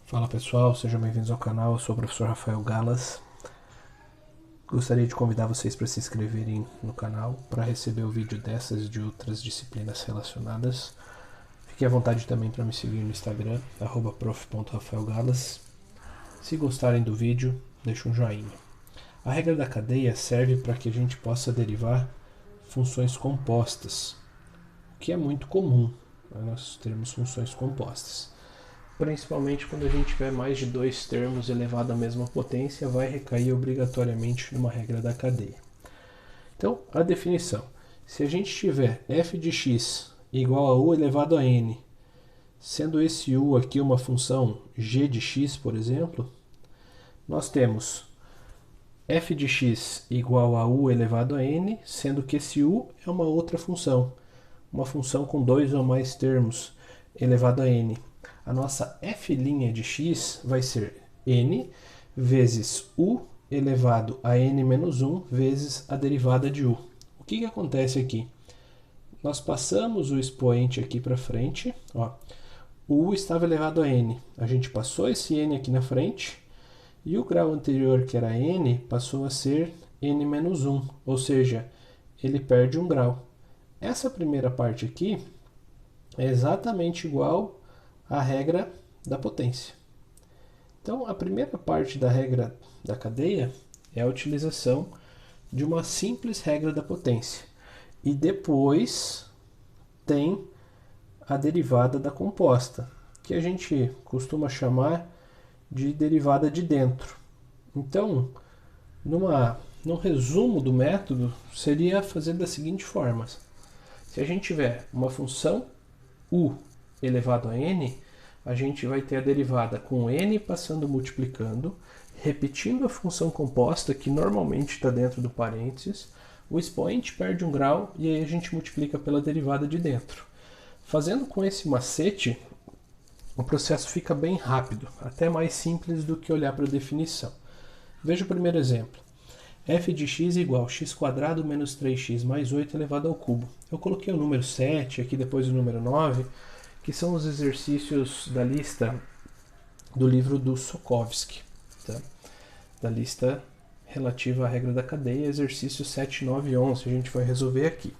Fala pessoal, sejam bem-vindos ao canal, eu sou o professor Rafael Galas. Gostaria de convidar vocês para se inscreverem no canal para receber o vídeo dessas e de outras disciplinas relacionadas. Fique à vontade também para me seguir no Instagram, @prof.rafaelgalas. Se gostarem do vídeo, deixe um joinha. A regra da cadeia serve para que a gente possa derivar funções compostas, o que é muito comum, né? Nós termos funções compostas. Principalmente quando a gente tiver mais de dois termos elevado à mesma potência, vai recair obrigatoriamente numa regra da cadeia. Então, a definição. Se a gente tiver f de x igual a u elevado a n, sendo esse u aqui uma função g de x, por exemplo, nós temos f de x igual a u elevado a n, sendo que esse u é uma outra função, uma função com dois ou mais termos elevado a n. A nossa f' de x vai ser n vezes u elevado a n menos 1 vezes a derivada de u. O que acontece aqui? Nós passamos o expoente aqui para frente. Ó. O u estava elevado a n. A gente passou esse n aqui na frente. E o grau anterior, que era n, passou a ser n menos 1. Ou seja, ele perde um grau. Essa primeira parte aqui é exatamente igual a regra da potência. Então, a primeira parte da regra da cadeia é a utilização de uma simples regra da potência. E depois tem a derivada da composta, que a gente costuma chamar de derivada de dentro. Então, num resumo do método, seria fazer da seguinte forma. Se a gente tiver uma função u elevado a n, a gente vai ter a derivada com n passando multiplicando, repetindo a função composta, que normalmente está dentro do parênteses, o expoente perde um grau e aí a gente multiplica pela derivada de dentro. Fazendo com esse macete, o processo fica bem rápido, até mais simples do que olhar para a definição. Veja o primeiro exemplo. f de x igual a x² menos 3x mais 8 elevado ao cubo. Eu coloquei o número 7, aqui depois o número 9, que são os exercícios da lista do livro do Sokovsky, tá? Da lista relativa à regra da cadeia, exercícios 7, 9 e 11, a gente vai resolver aqui.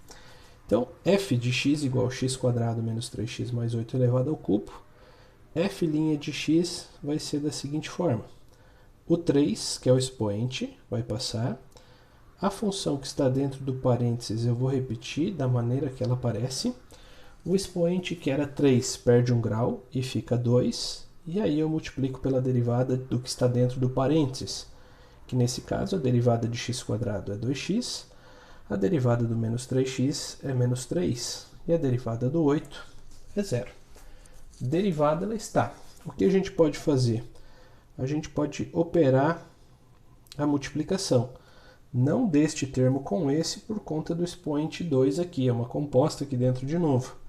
Então, f de x igual a x² menos 3x mais 8 elevado ao cubo. F' de x vai ser da seguinte forma. O 3, que é o expoente, vai passar. A função que está dentro do parênteses eu vou repetir da maneira que ela aparece. O expoente, que era 3, perde um grau e fica 2. E aí eu multiplico pela derivada do que está dentro do parênteses, que nesse caso a derivada de x² é 2x, a derivada do menos 3x é menos 3, e a derivada do 8 é 0. Derivada ela está. O que a gente pode fazer? A gente pode operar a multiplicação. Não deste termo com esse, por conta do expoente 2 aqui, é uma composta aqui dentro de novo.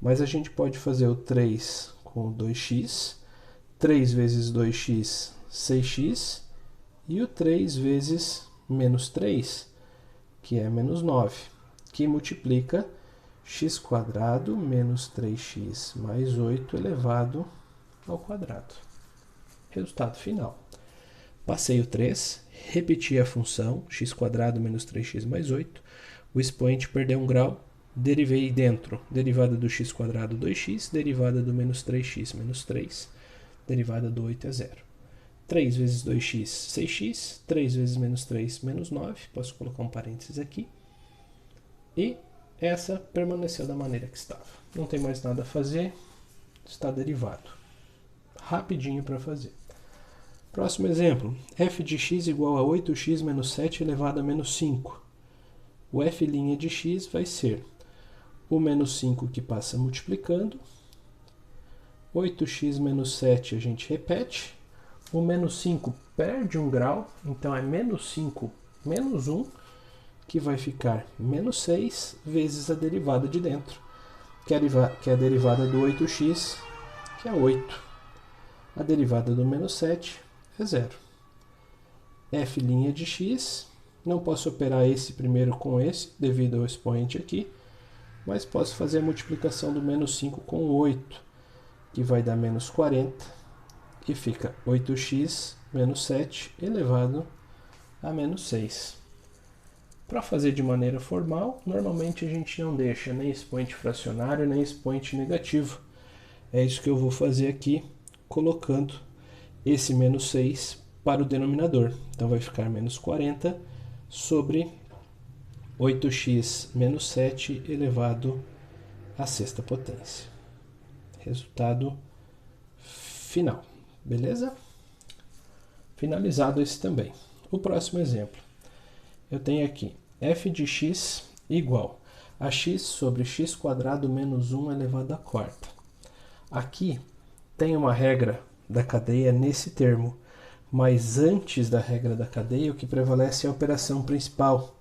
Mas a gente pode fazer o 3 com o 2x, 3 vezes 2x, 6x, e o 3 vezes menos 3, que é menos 9, que multiplica x² menos 3x mais 8 elevado ao quadrado. Resultado final. Passei o 3, repeti a função x² menos 3x mais 8, o expoente perdeu um grau, derivei dentro, derivada do x² 2x, derivada do menos 3x menos 3, derivada do 8 é 0. 3 vezes 2x, 6x, 3 vezes menos 3, menos 9, posso colocar um parênteses aqui, e essa permaneceu da maneira que estava. Não tem mais nada a fazer, está derivado. Rapidinho para fazer. Próximo exemplo, f de x igual a 8x menos 7 elevado a menos 5. O f' de x vai ser o menos 5 que passa multiplicando, 8x menos 7 a gente repete, o menos 5 perde um grau, então é menos 5 menos 1, que vai ficar menos 6 vezes a derivada de dentro, que é a derivada do 8x, que é 8. A derivada do menos 7 é 0. f' de x, não posso operar esse primeiro com esse, devido ao expoente aqui, mas posso fazer a multiplicação do menos 5 com 8, que vai dar menos 40, que fica 8x menos 7 elevado a menos 6. Para fazer de maneira formal, normalmente a gente não deixa nem expoente fracionário nem expoente negativo. É isso que eu vou fazer aqui, colocando esse menos 6 para o denominador. Então vai ficar menos 40 sobre 8x menos 7 elevado à sexta potência. Resultado final. Beleza? Finalizado esse também. O próximo exemplo. Eu tenho aqui f de x igual a x sobre x quadrado menos 1 elevado à quarta. Aqui tem uma regra da cadeia nesse termo, mas antes da regra da cadeia o que prevalece é a operação principal.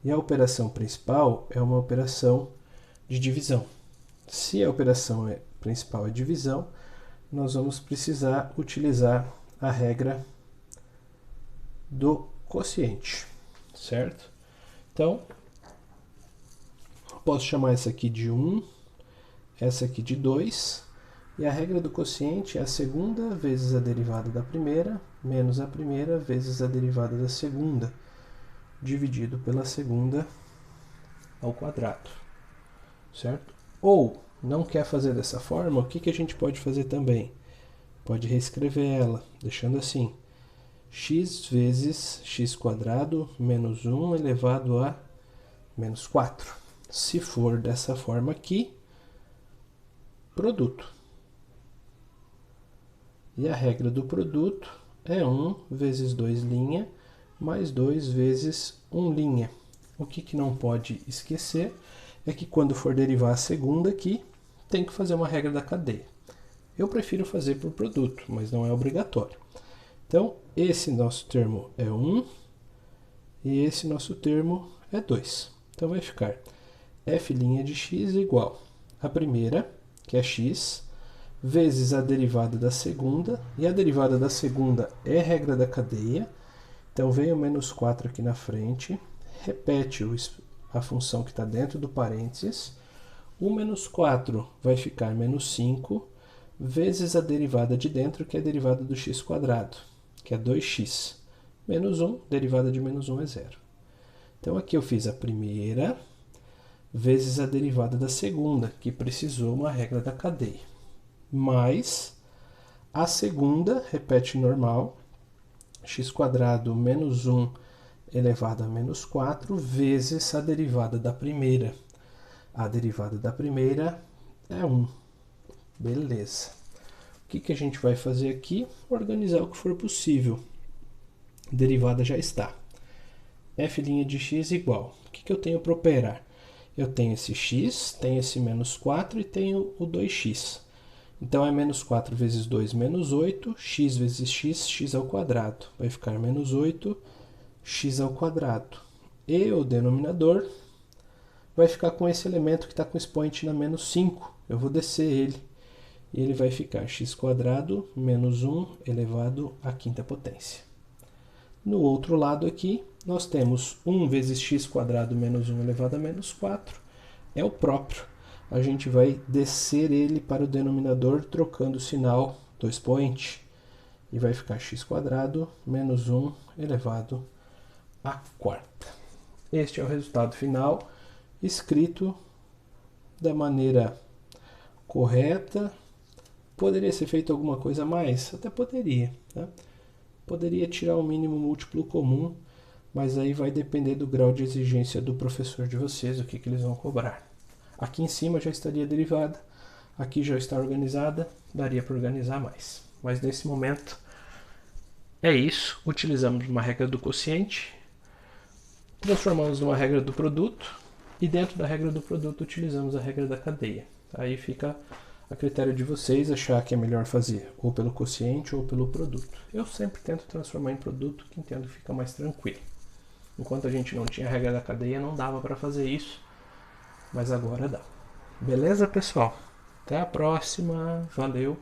E a operação principal é uma operação de divisão. Se a operação principal é divisão, nós vamos precisar utilizar a regra do quociente, certo? Então, posso chamar essa aqui de 1, essa aqui de 2, e a regra do quociente é a segunda vezes a derivada da primeira, menos a primeira vezes a derivada da segunda, dividido pela segunda ao quadrado, certo? Ou, não quer fazer dessa forma, o que a gente pode fazer também? Pode reescrever ela, deixando assim, x vezes x quadrado menos 1 elevado a menos 4. Se for dessa forma aqui, produto. E a regra do produto é 1 vezes 2' mais 2 vezes 1'. O que não pode esquecer é que quando for derivar a segunda aqui, tem que fazer uma regra da cadeia. Eu prefiro fazer por produto, mas não é obrigatório. Então, esse nosso termo é 1 e esse nosso termo é 2. Então, vai ficar f' de x igual a primeira, que é x, vezes a derivada da segunda, e a derivada da segunda é regra da cadeia, então vem o menos 4 aqui na frente, repete a função que está dentro do parênteses, o menos 4 vai ficar menos 5, vezes a derivada de dentro, que é a derivada do x quadrado, que é 2x, menos 1, derivada de menos 1 é 0. Então aqui eu fiz a primeira, vezes a derivada da segunda, que precisou uma regra da cadeia, mais a segunda, repete normal, x quadrado menos 1 elevado a menos 4, vezes a derivada da primeira. A derivada da primeira é 1. Beleza. O que a gente vai fazer aqui? Organizar o que for possível. A derivada já está. f' de x igual. O que eu tenho para operar? Eu tenho esse x, tenho esse menos 4 e tenho o 2x. Então, é menos 4 vezes 2, menos 8, x vezes x, x ao quadrado. Vai ficar menos 8, x ao quadrado. E o denominador vai ficar com esse elemento que está com expoente na menos 5. Eu vou descer ele. E ele vai ficar x quadrado menos 1 elevado à quinta potência. No outro lado aqui, nós temos 1 vezes x quadrado menos 1 elevado a menos 4. É o próprio. A gente vai descer ele para o denominador trocando o sinal do expoente. E vai ficar x quadrado menos 1 elevado à quarta. Este é o resultado final, escrito da maneira correta. Poderia ser feito alguma coisa a mais? Até poderia. Tá? Poderia tirar o mínimo múltiplo comum, mas aí vai depender do grau de exigência do professor de vocês, o que eles vão cobrar. Aqui em cima já estaria derivada, aqui já está organizada, daria para organizar mais. Mas nesse momento é isso, utilizamos uma regra do quociente, transformamos numa regra do produto, e dentro da regra do produto utilizamos a regra da cadeia. Aí fica a critério de vocês achar que é melhor fazer ou pelo quociente ou pelo produto. Eu sempre tento transformar em produto, que entendo que fica mais tranquilo. Enquanto a gente não tinha a regra da cadeia, não dava para fazer isso, mas agora dá. Beleza, pessoal? Até a próxima. Valeu!